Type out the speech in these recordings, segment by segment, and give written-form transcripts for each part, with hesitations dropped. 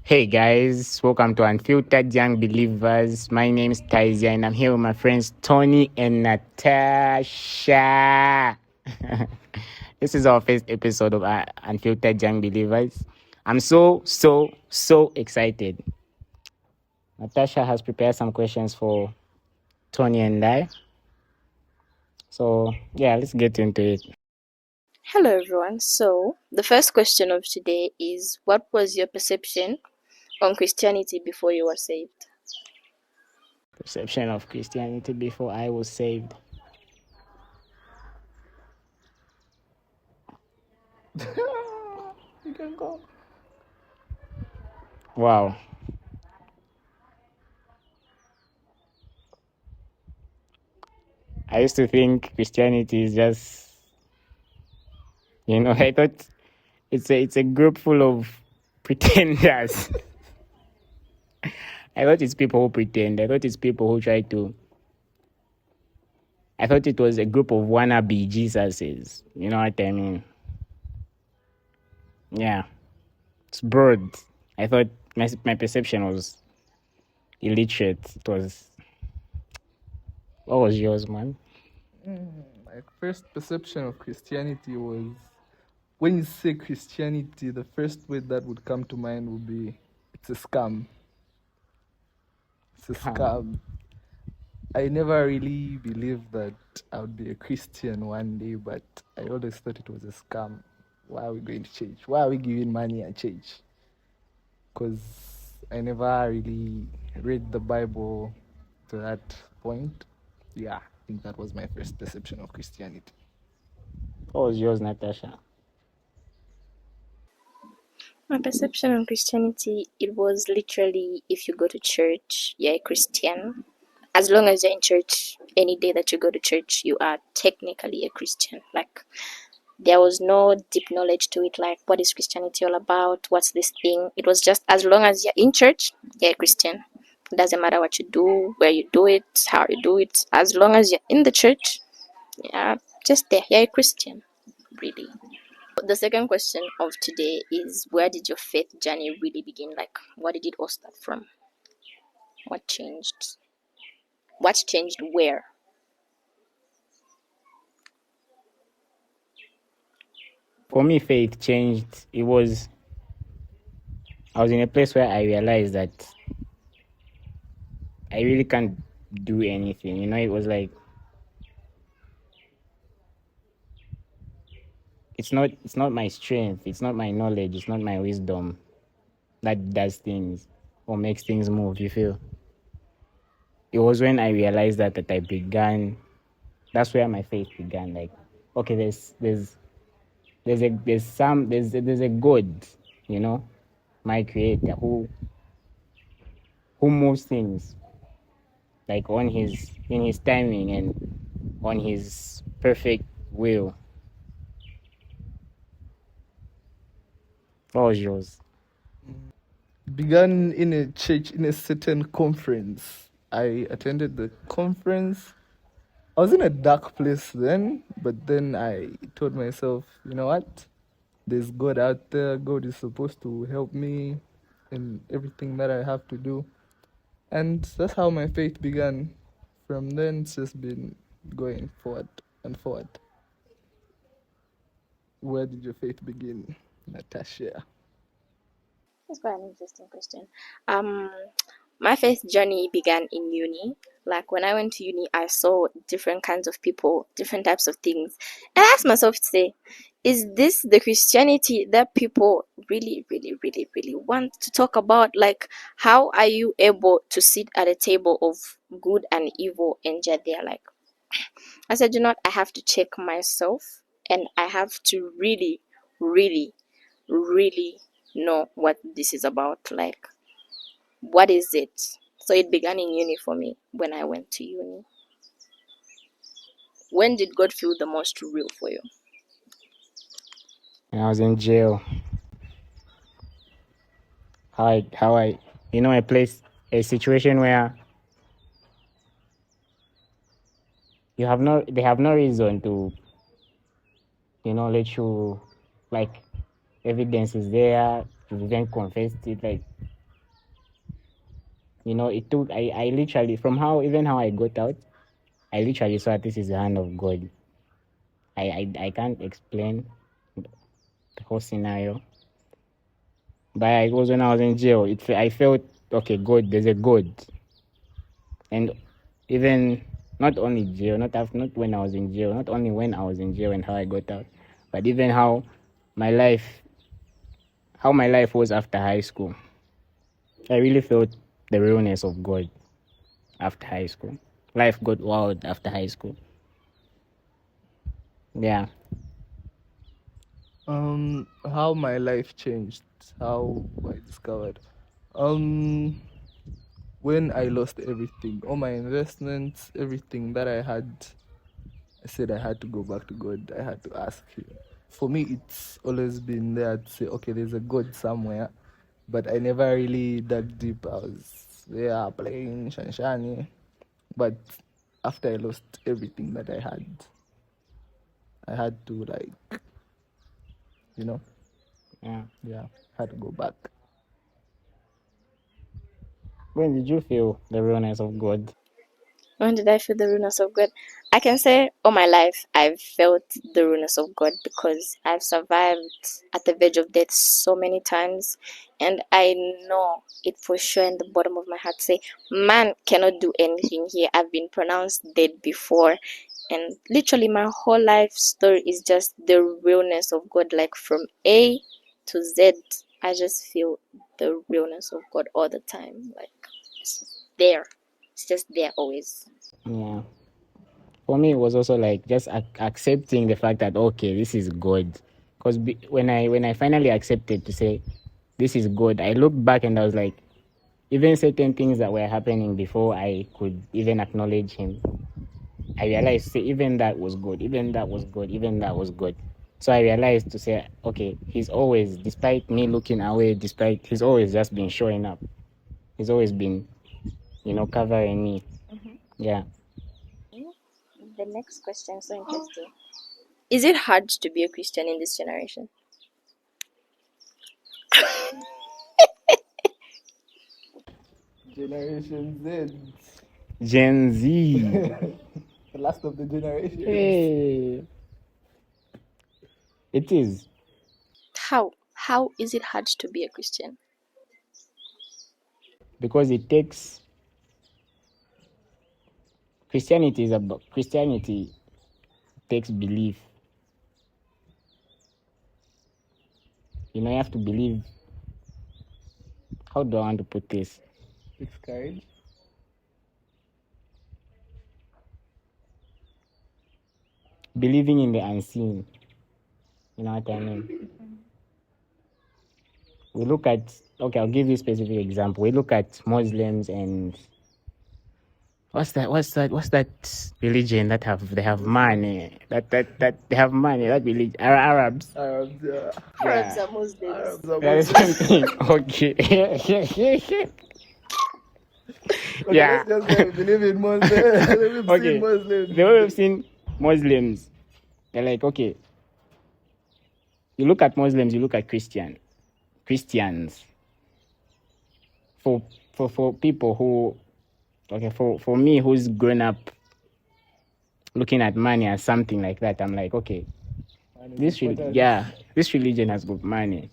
Hey guys, welcome to Unfiltered Young Believers. My name is Taizya and I'm here with my friends Tony and Natasha. This is our first episode of Unfiltered Young Believers. I'm so excited. Natasha has prepared some questions for Tony and I. So, yeah, let's get into it. Hello, everyone. So, the first question of today is: what was your perception on Christianity before you were saved? Perception of Christianity before I was saved. You can go. Wow. I used to think Christianity is just, I thought it's a group full of pretenders. I thought it's people who pretend. I thought it's people who try to. I thought it was a group of wannabe Jesuses. You know what I mean? Yeah, it's broad. I thought my perception was illiterate. It was. What was yours, man? My first perception of Christianity was, when you say Christianity, the first word that would come to mind would be, it's a scam. It's a scam. I never really believed that I would be a Christian one day, but I always thought it was a scam. Why are we going to church? Why are we giving money at church? Because I never really read the Bible to that point. Yeah, I think that was my first perception of Christianity. What was yours, Natasha? My perception on Christianity, it was literally, if you go to church, you're a Christian. As long as you're in church, any day that you go to church, you are technically a Christian. Like, there was no deep knowledge to it, like, what is Christianity all about? What's this thing? It was just, as long as you're in church, you're a Christian. It doesn't matter what you do, where you do it, how you do it. As long as you're in the church, yeah, just there, you're a Christian, really. The second question of today is: where did your faith journey really begin? Like, what did it all start from? What changed? What changed where? For me, faith changed. I was in a place where I realized that I really can't do anything. It was like it's not my strength, it's not my knowledge, it's not my wisdom that does things or makes things move, you feel. It was when I realized that I began. That's where my faith began. Like, okay, there's a God, my creator who moves things like in his timing and on his perfect will. What was yours? Began in a church, in a certain conference. I attended the conference. I was in a dark place then, but then I told myself, you know what? There's God out there. God is supposed to help me in everything that I have to do. And that's how my faith began. From then, it's just been going forward and forward. Where did your faith begin, Natasha? That's quite an interesting question. My faith journey began in uni. Like, when I went to uni, I saw different kinds of people, different types of things, and I asked myself to say, is this the Christianity that people really, really, really, really want to talk about? Like, how are you able to sit at a table of good and evil and yet they're like, I said, I have to check myself, and I have to really, really, really know what this is about. Like, what is it? So it began in uni for me when I went to uni. When did God feel the most real for you? When I was in jail. How I a situation where they have no reason to, let you, like, evidence is there, you then confessed it, like, It took, I literally, from how I got out, I literally saw this is the hand of God. I can't explain the whole scenario. But it was when I was in jail. I felt, okay, God, there's a God. And even not only jail, not when I was in jail, not only when I was in jail and how I got out, but even my life, how my life was after high school. I really felt the realness of God after high school. Life got wild after high school. Yeah. How my life changed, how I discovered. Um, when I lost everything, all my investments, everything that I had, I said I had to go back to God. I had to ask Him. For me, it's always been there to say, okay, there's a God somewhere, but I never really dug deep. I was there playing Shanshani, but after I lost everything that I had to you know, Yeah. had to go back. When did you feel the realness of God? When did I feel the realness of God? I can say all my life I've felt the realness of God because I've survived at the verge of death so many times, and I know it for sure in the bottom of my heart. Say, man cannot do anything here. I've been pronounced dead before, and literally my whole life story is just the realness of God, like from A to Z. I just feel the realness of God all the time, like it's there. It's just there always. Yeah. For me, it was also like just accepting the fact that, okay, this is God. Because when I finally accepted to say this is God, I looked back and I was like, even certain things that were happening before I could even acknowledge Him, I realized, say, even that was good, even that was good, even that was good. So I realized to say, okay, He's always, despite me looking away, despite He's always just been showing up. He's always been, covering me. Yeah. The next question is so interesting. Is it hard to be a Christian in this generation? Generation Z, Gen Z. the last of the generations. Hey, it is. How? How is it hard to be a Christian? Because Christianity takes belief. You have to believe. How do I want to put this? It's courage. Believing in the unseen. You know what I mean? We look at, okay, I'll give you a specific example. We look at Muslims and what's that religion they have money, that they have money, that religion, Arabs. Arabs, yeah. Arabs Yeah. are Muslims. Arabs are Yeah, the Muslims. same thing. Okay. Okay, Yeah. let's just say we believe in Muslims. We've seen Okay. Muslims. The way we've seen Muslims, they're like, okay, you look at Muslims, you look at Christians. For people who, okay, for me who's grown up looking at money as something like that, I'm like, okay, And it's important. this religion has got money.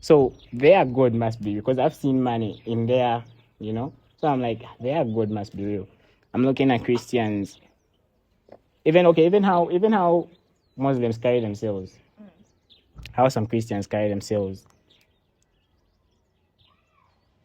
So their God must be, because I've seen money in there, So I'm like, their God must be real. I'm looking at Christians, even how Muslims carry themselves, how some Christians carry themselves.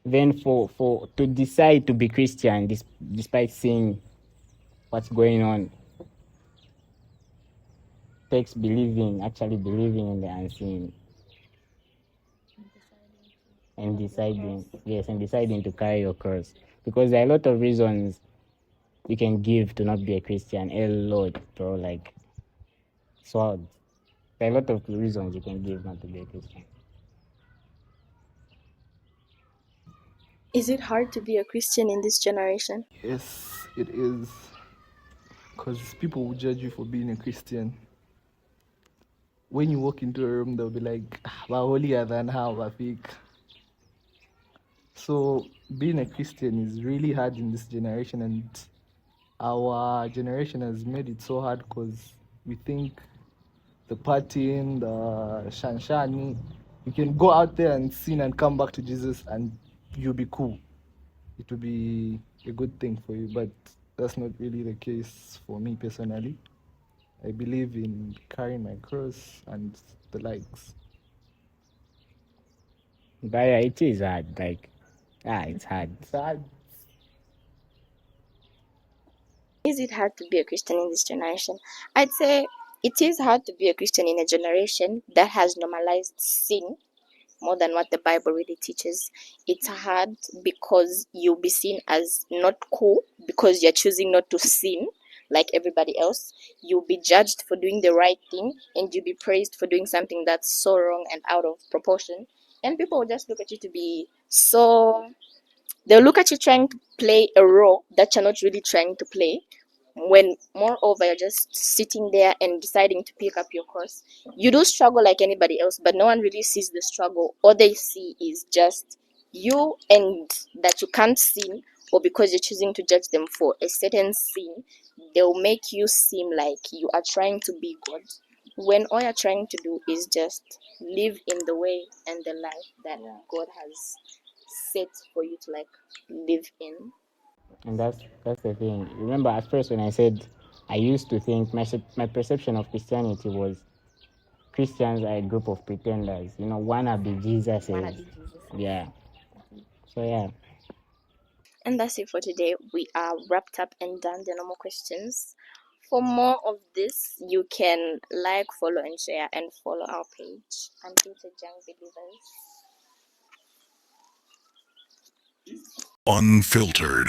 Then for to decide to be Christian, despite seeing what's going on, takes actually believing in the unseen, and deciding to carry your cross. Because there are a lot of reasons you can give to not be a Christian. A lot, bro. Like swords. There are a lot of reasons you can give not to be a Christian. Is it hard to be a Christian in this generation? Yes, it is. Because people will judge you for being a Christian. When you walk into a room, they'll be like, we're holier than how, Bafik. So being a Christian is really hard in this generation, and our generation has made it so hard because we think the partying, the shanshani, you can go out there and sin and come back to Jesus and you'll be cool. It will be a good thing for you, but that's not really the case for me personally. I believe in carrying my cross and the likes. But yeah, it is hard. Like, it's hard. It's hard. Is it hard to be a Christian in this generation? I'd say it is hard to be a Christian in a generation that has normalized sin more than what the Bible really teaches. It's hard because you'll be seen as not cool because you're choosing not to sin like everybody else. You'll be judged for doing the right thing and you'll be praised for doing something that's so wrong and out of proportion. And people will just look at you to be so. They'll look at you trying to play a role that you're not really trying to play, when moreover you're just sitting there and deciding to pick up your cross. You do struggle like anybody else, but no one really sees the struggle. All they see is just you, and that you can't sin, or because you're choosing to judge them for a certain sin, they'll make you seem like you are trying to be God, when all you're trying to do is just live in the way and the life that God has set for you to live in. And that's the thing. Remember, at first when I said I used to think my perception of Christianity was Christians are a group of pretenders. Wannabe Jesuses. Yeah. So yeah. And that's it for today. We are wrapped up and done the normal questions. For more of this, you can like, follow, and share, and follow our page, Unfiltered Young Believers. Unfiltered.